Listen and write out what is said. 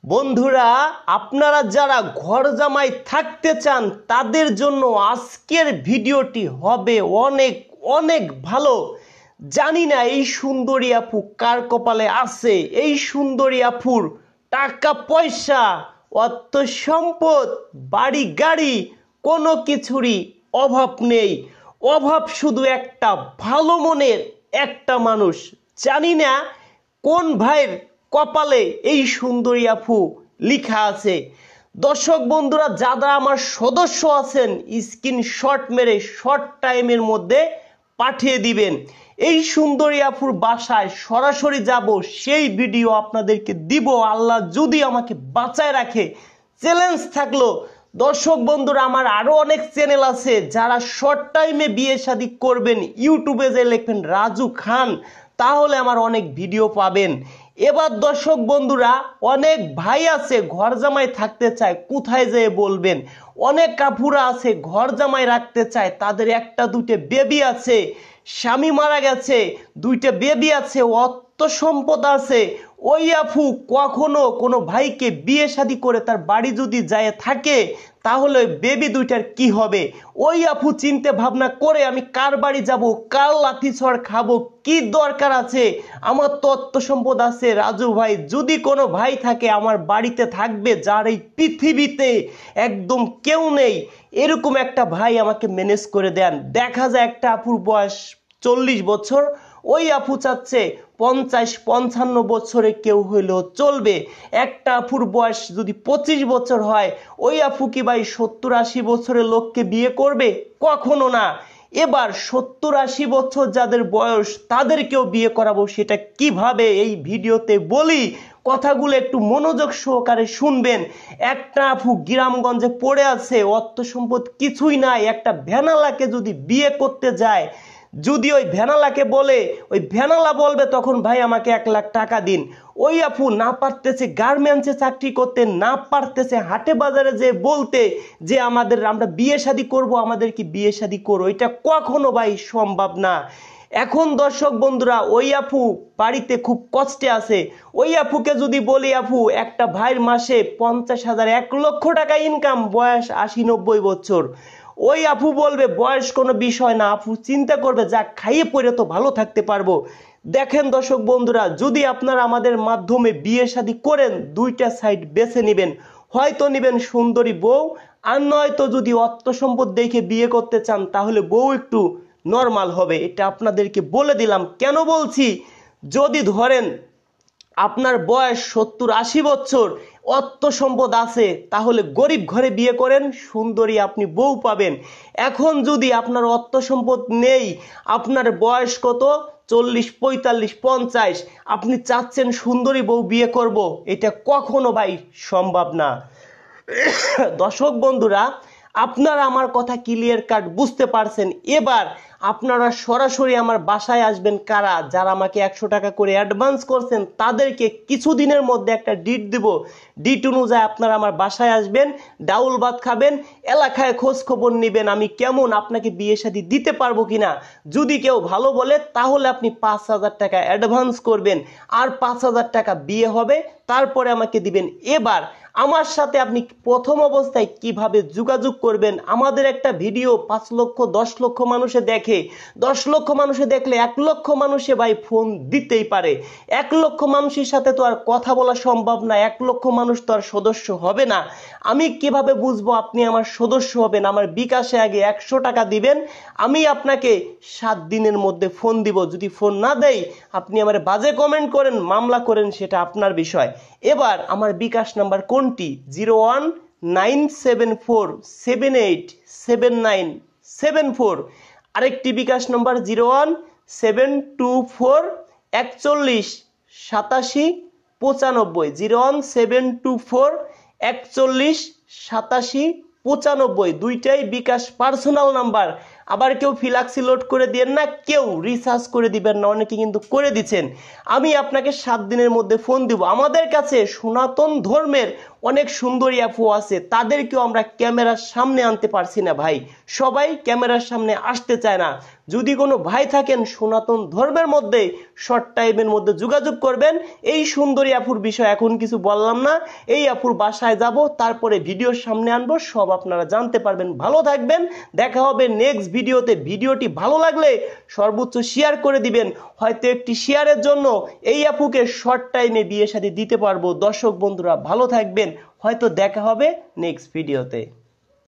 বন্ধুরা, আপনারা যারা ঘর জামাই থাকতে চান তাদের জন্য আজকের ভিডিওটি হবে অনেক অনেক ভালো। জানি না এই সুন্দরী আপু কার কপালে আছে। এই সুন্দরী আপুর টাকা পয়সা, অর্থ সম্পদ, বাড়ি গাড়ি কোনো কিছুরই অভাব নেই। অভাব শুধু একটা ভালো মনের একটা মানুষ। জানি না কোন ভাইয়ের কপালে এই সুন্দরী আপু লেখা আছে। দর্শক বন্ধুরা, যারা আমার সদস্য আছেন স্ক্রিনশট মেরে শর্ট টাইমের মধ্যে পাঠিয়ে দিবেন। এই সুন্দরী আপুর বাসায় সরাসরি যাব, সেই ভিডিও আপনাদেরকে দিব আল্লাহ যদি আমাকে বাঁচায় রাখে। চ্যালেঞ্জ থাকলো দর্শক বন্ধুরা, আমার আরো অনেক চ্যানেল আছে। যারা শর্ট টাইমে বিয়ে শাদী করবেন ইউটিউবে যে লিখবেন রাজু খান, তাহলে আমার অনেক ভিডিও পাবেন। এবার দর্শক বন্ধুরা, অনেক ভাই আছে ঘর জামাই থাকতে চায়, কোথায় যেয়ে বলবেন। অনেক কাপুরা আছে ঘর জামাই রাখতে চায়, তাদের একটা দুইটা বেবি আছে, স্বামী মারা গেছে, দুইটা বেবি আছে, অর্থ সম্পদ আছে। ওই আপু কখনো কোনো ভাইকে বিয়ে শাদী করে তার বাড়ি যদি যায় থাকে, তাহলে বেবি দুইটার কি হবে? ওই আপু চিন্তা ভাবনা করে আমি কার বাড়ি যাব, কার লাথি ছড় খাবো, কি দরকার আছে, আমার তো অর্থ সম্পদ আছে। রাজু ভাই, যদি কোনো ভাই থাকে আমার বাড়িতে থাকবে, যার এই পৃথিবীতে একদম কেউ নেই, এরকম একটা ভাই আমাকে ম্যানেজ করে দেন। দেখা যায় একটা আপুর বয়স 40 বছর, ওই আপু চাচ্ছে 50-55 বছরে কেউ হইলেও চলবে। একটা আপুর বয়স যদি 25 বছর হয়, ওই আপু কি ভাই 70-80 বছরের লোককে বিয়ে করবে? কখনো না। এবার 70-80 বছর যাদের বয়স তাদেরকেও বিয়ে করাবো, সেটা কিভাবে এই ভিডিওতে বলি। কথাগুলো একটু মনোযোগ সহকারে শুনবেন। একটা আপু গ্রামগঞ্জে পড়ে আছে, অর্থ সম্পদ কিছুই নাই, একটা ভ্যানালাকে যদি বিয়ে করতে যায়, যদি ওই ভ্যানালাকে বলে, ওই ভ্যানালা বলবে তখন ভাই আমাকে 1 লাখ টাকা দিন। ওই আপু না পারতেছে গার্মেন্টসে চাকরি করতে, না পারতেছে হাটে বাজারে যে বলতে যে আমরা বিয়ে শাদী করবো, আমাদের কি বিয়ে শাদী করো, এটা কখনো ভাই সম্ভব না। এখন দর্শক বন্ধুরা, ওই আপু বাড়িতে খুব কষ্টে আছে। ওই আপুকে যদি বলি, আপু একটা ভাইয়ের মাসে 50,000 1 লক্ষ টাকা ইনকাম, বয়স 80-90 বছর, ওই আপু বলবে বয়স কোনো বিষয় না। আপু চিন্তা করবে যা খাইয়ে পড়ে তো ভালো থাকতে পারবো। দেখেন দর্শক বন্ধুরা, যদি আপনারা আমাদের মাধ্যমে বিয়ে শাদী করেন, দুইটা সাইড বেছে নেবেন। হয়তো নেবেন সুন্দরী বউ, আর নয়তো যদি অর্থ সম্পদ দেখে বিয়ে করতে চান তাহলে বউ একটু নর্মাল হবে। এটা আপনাদেরকে বলে দিলাম। কেন বলছি, যদি ধরেন আপনার বয়স 70-80 বছর, অর্থ সম্পদ আছে, তাহলে গরিব ঘরে বিয়ে করেন, সুন্দরী আপনি বউ পাবেন। এখন যদি আপনার অর্থ সম্পদ নেই, আপনার বয়স কত 40-45-50, আপনি চাচ্ছেন সুন্দরী বউ বিয়ে করব, এটা কখনো ভাই সম্ভব না। দর্শক বন্ধুরা, আপনারা আমার কথা ক্লিয়ার কাট বুঝতে পারছেন। এবার আপনারা সরাসরি আমার বাসায় আসবেন। কারা যারা আমাকে 100 টাকা করে অ্যাডভান্স করছেন তাদেরকে কিছুদিনের মধ্যে একটা ডিট দেব। ডিট অনুযায়ী আপনারা আমার বাসায় আসবেন, ডাউল ভাত খাবেন, এলাকায় খোঁজ খবর নেবেন আমি কেমন, আপনাকে বিয়ে শাদী দিতে পারবো কিনা। যদি কেউ ভালো বলে তাহলে আপনি 5,000 টাকা অ্যাডভান্স করবেন, আর 5,000 টাকা বিয়ে হবে, তারপরে আমাকে দিবেন। এবার আমার সাথে আপনি প্রথম অবস্থায় কিভাবে যোগাযোগ করবেন, আমাদের একটা ভিডিও 5 লক্ষ 10 লক্ষ মানুষে দেখে, 10 লক্ষ মানুষে দেখলে 1 লক্ষ মানুষে ভাই ফোন দিতেই পারে। 1 লক্ষ মানুষের সাথে তো আর কথা বলা সম্ভব না, 1 লক্ষ মানুষ তো আর সদস্য হবে না। আমি কিভাবে বুঝবো আপনি আমার সদস্য হবেন? আমার বিকাশে আগে 100 টাকা দিবেন, আমি আপনাকে 7 দিনের মধ্যে ফোন দিব। যদি ফোন না দেই, আপনি আমার বাজে কমেন্ট করেন, মামলা করেন, সেটা আপনার বিষয়। এবার আমার বিকাশ নাম্বার কোনটি? 01974787974। আরেকটি বিকাশ নাম্বার 01724418795। 01724418795, দুইটাই বিকাশ পার্সোনাল নাম্বার। আবার কেউ ফিলাক্সি লোড করে দিবেন না, কেউ রিচার্জ করে দিবেন না, অনেকে কিন্তু করে দিচ্ছেন। আমি আপনাকে 7 দিনের মধ্যে ফোন দিব। আমাদের কাছে সনাতন ধর্মের অনেক সুন্দরী আপু আছে, তাদেরকেও আমরা ক্যামেরার সামনে আনতে পারছি না ভাই। সবাই ক্যামেরার সামনে আসতে চায় না। যদি কোনো ভাই থাকেন সনাতন ধর্মের মধ্যে, শর্ট টাইমের মধ্যে যোগাযোগ করবেন। এই সুন্দরী আপুর বিষয় এখন কিছু বললাম না, এই আপুর বাসায় যাব, তারপরে ভিডিওর সামনে আনবো, সব আপনারা জানতে পারবেন। ভালো থাকবেন, দেখা হবে নেক্সট ভিডিওতে। ভিডিওটি ভালো লাগলে সর্বোচ্চ শেয়ার করে দিবেন। হয়তো একটি শেয়ারের জন্য এই আপুকে শর্ট টাইমে বিয়ে শাদী দিতে পারবো। দর্শক বন্ধুরা ভালো থাকবেন, হয়তো দেখা হবে নেক্সট ভিডিওতে।